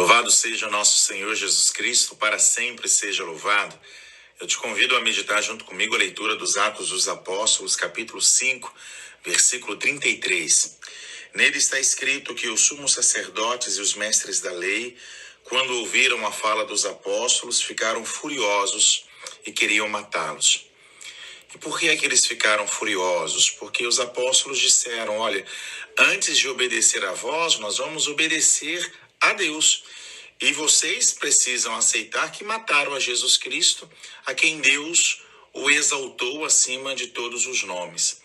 Louvado seja nosso Senhor Jesus Cristo, para sempre seja louvado. Eu te convido a meditar junto comigo a leitura dos Atos dos Apóstolos, capítulo 5, versículo 33. Nele está escrito que os sumos sacerdotes e os mestres da lei, quando ouviram a fala dos apóstolos, ficaram furiosos e queriam matá-los. E por que é que eles ficaram furiosos? Porque os apóstolos disseram, olha, antes de obedecer a vós, nós vamos obedecer a Deus. E vocês precisam aceitar que mataram a Jesus Cristo, a quem Deus o exaltou acima de todos os nomes.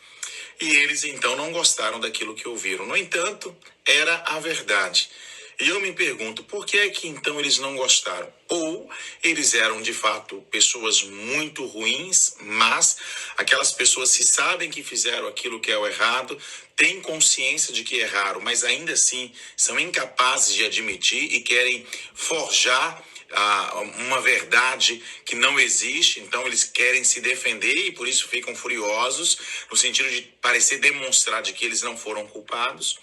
E eles então não gostaram daquilo que ouviram. No entanto, era a verdade. E eu me pergunto, por que é que então eles não gostaram? Ou eles eram de fato pessoas muito ruins, mas aquelas pessoas que sabem que fizeram aquilo que é o errado, têm consciência de que erraram, mas ainda assim são incapazes de admitir e querem forjar uma verdade que não existe, então eles querem se defender e por isso ficam furiosos, no sentido de parecer demonstrar de que eles não foram culpados.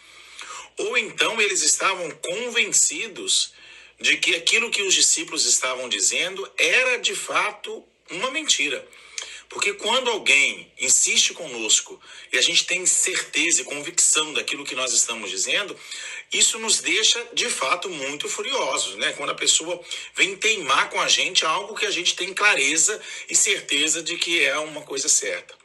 Ou então eles estavam convencidos de que aquilo que os discípulos estavam dizendo era de fato uma mentira. Porque quando alguém insiste conosco e a gente tem certeza e convicção daquilo que nós estamos dizendo, isso nos deixa de fato muito furiosos, né? Quando a pessoa vem teimar com a gente algo que a gente tem clareza e certeza de que é uma coisa certa.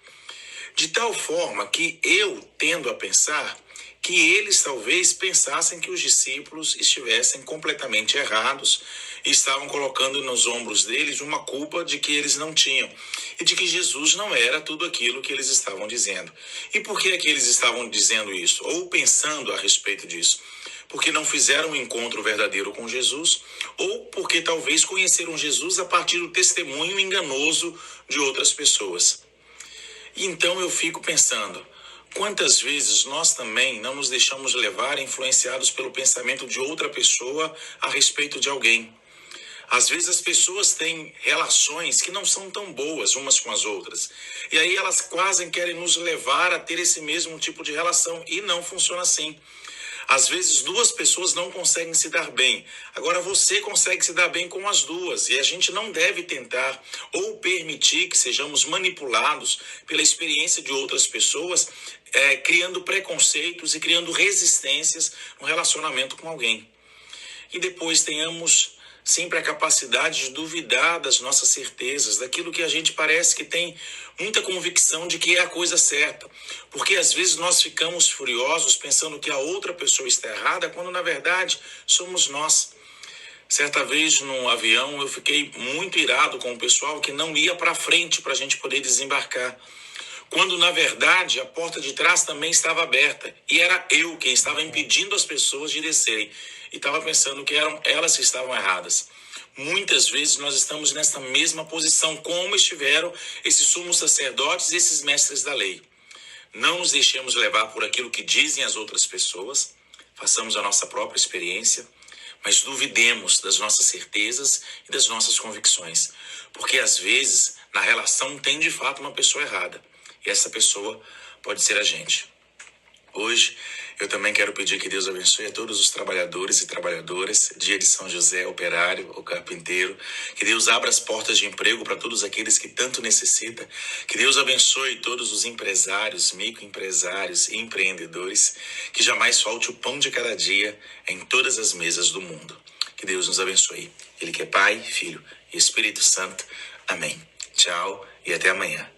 De tal forma que eu tendo a pensar que eles talvez pensassem que os discípulos estivessem completamente errados e estavam colocando nos ombros deles uma culpa de que eles não tinham e de que Jesus não era tudo aquilo que eles estavam dizendo. E por que é que eles estavam dizendo isso? Ou pensando a respeito disso? Porque não fizeram um encontro verdadeiro com Jesus, ou porque talvez conheceram Jesus a partir do testemunho enganoso de outras pessoas. E então eu fico pensando, quantas vezes nós também não nos deixamos levar, influenciados pelo pensamento de outra pessoa a respeito de alguém? Às vezes as pessoas têm relações que não são tão boas umas com as outras. E aí elas quase querem nos levar a ter esse mesmo tipo de relação. E não funciona assim. Às vezes duas pessoas não conseguem se dar bem. Agora você consegue se dar bem com as duas. E a gente não deve tentar ou permitir que sejamos manipulados pela experiência de outras pessoas, criando preconceitos e criando resistências no relacionamento com alguém. E depois tenhamos sempre a capacidade de duvidar das nossas certezas, daquilo que a gente parece que tem muita convicção de que é a coisa certa. Porque às vezes nós ficamos furiosos pensando que a outra pessoa está errada, quando na verdade somos nós. Certa vez no avião eu fiquei muito irado com o pessoal que não ia para frente para a gente poder desembarcar. Quando na verdade a porta de trás também estava aberta e era eu quem estava impedindo as pessoas de descerem. E estava pensando que eram elas que estavam erradas. Muitas vezes nós estamos nessa mesma posição, como estiveram esses sumos sacerdotes e esses mestres da lei. Não nos deixemos levar por aquilo que dizem as outras pessoas, façamos a nossa própria experiência, mas duvidemos das nossas certezas e das nossas convicções. Porque às vezes na relação tem de fato uma pessoa errada e essa pessoa pode ser a gente. Hoje, eu também quero pedir que Deus abençoe a todos os trabalhadores e trabalhadoras, dia de São José, operário, o carpinteiro, que Deus abra as portas de emprego para todos aqueles que tanto necessitam, que Deus abençoe todos os empresários, microempresários e empreendedores, que jamais falte o pão de cada dia em todas as mesas do mundo. Que Deus nos abençoe. Ele que é Pai, Filho e Espírito Santo. Amém. Tchau e até amanhã.